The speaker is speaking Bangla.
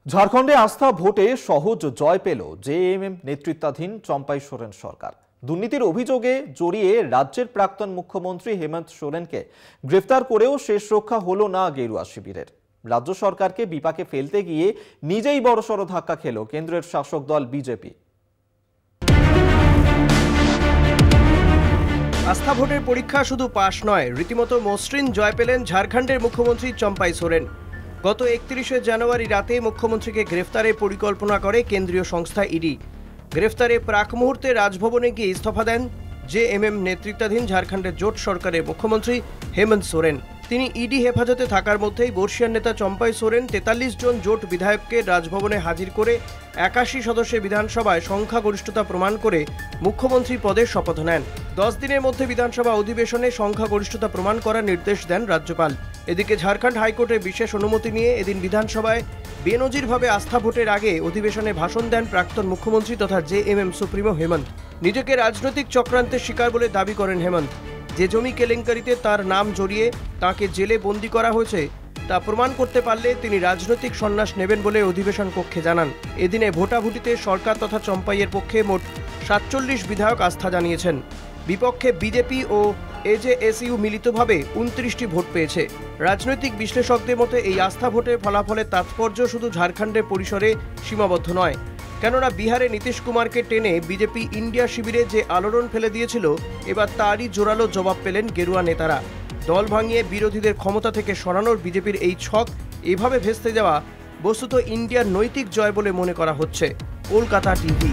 ঝাড়খণ্ডে আস্থা ভোটে সহজ জয় পেল জেএমএম নেতৃত্বাধীন চম্পাই সোরেন সরকার। দুর্নীতির অভিযোগে জড়িয়ে রাজ্যের প্রাক্তন মুখ্যমন্ত্রী হেমন্ত সোরেনকে গ্রেফতার করেও শেষ রক্ষা হলো না গেরুয়া শিবিরের। রাজ্য সরকারকে বিপাকে ফেলতে গিয়ে নিজেই বড়সড় ধাক্কা খেল কেন্দ্রের শাসক দল বিজেপি। আস্থা ভোটের পরীক্ষা শুধু পাশ নয়, রীতিমতো মসৃণ জয় পেলেন ঝাড়খণ্ডের মুখ্যমন্ত্রী চম্পাই সোরেন। গত 31শে জানুয়ারি রাতে মুখ্যমন্ত্রীকে গ্রেফতারের পরিকল্পনা করে কেন্দ্রীয় সংস্থা ইডি। গ্রেফতারের প্রাক মুহূর্তে রাজভবনে গিয়ে ইস্তফা দেন জেএমএম নেতৃত্বাধীন ঝাড়খণ্ডের জোট সরকারের মুখ্যমন্ত্রী হেমন্ত সোরেন। তিনি ইডি হেফাজতে থাকার মধ্যেই বর্ষিয়ান নেতা চম্পাই সোরেন 43 জন জোট বিধায়ককে রাজভবনে হাজির করে 81 সদস্যের বিধানসভায় সংখ্যাগরিষ্ঠতা প্রমাণ করে মুখ্যমন্ত্রী পদে শপথ নেন। 10 দিনের মধ্যে বিধানসভা অধিবেশনে সংখ্যাগরিষ্ঠতা প্রমাণ করার নির্দেশ দেন রাজ্যপাল। এদিকে ঝাড়খণ্ড হাইকোর্টের বিশেষ অনুমতি নিয়ে এদিন বিধানসভায় বেনজিরভাবে আস্থা ভোটের আগে অধিবেশনে ভাষণ দেন প্রাক্তন মুখ্যমন্ত্রী তথা জেএমএম সুপ্রিমো হেমন্ত। নিজেকে রাজনৈতিক চক্রান্তের শিকার বলে দাবি করেন হেমন্ত। যে জমি কেলেঙ্কারিতে তার নাম জড়িয়ে তাকে জেলে বন্দী করা হয়েছে তা প্রমাণ করতে পারলে তিনি রাজনৈতিক সন্ন্যাস নেবেন বলে অধিবেশন কক্ষে জানান। এদিনে ভোটাভুটিতে সরকার তথা চম্পাইয়ের পক্ষে মোট 47 বিধায়ক আস্থা জানিয়েছেন। বিপক্ষে বিজেপি ও এজেএসইউ মিলিতভাবে 29টি ভোট পেয়েছে। রাজনৈতিক বিশ্লেষকদের মতে এই আস্থা ভোটের ফলাফলের তাৎপর্য শুধু ঝাড়খণ্ডের পরিসরে সীমাবদ্ধ নয়, কেননা বিহারে নীতিশ কুমারকে টেনে বিজেপি ইন্ডিয়া শিবিরে যে আলোড়ন ফেলে দিয়েছিল, এবার তারই জোরালো জবাব পেলেন গেরুয়া নেতারা। দল ভাঙিয়ে বিরোধীদের ক্ষমতা থেকে সরানোর বিজেপির এই ছক এভাবে ভেস্তে যাওয়া বস্তুত ইন্ডিয়ার নৈতিক জয় বলে মনে করা হচ্ছে। কলকাতা টিভি।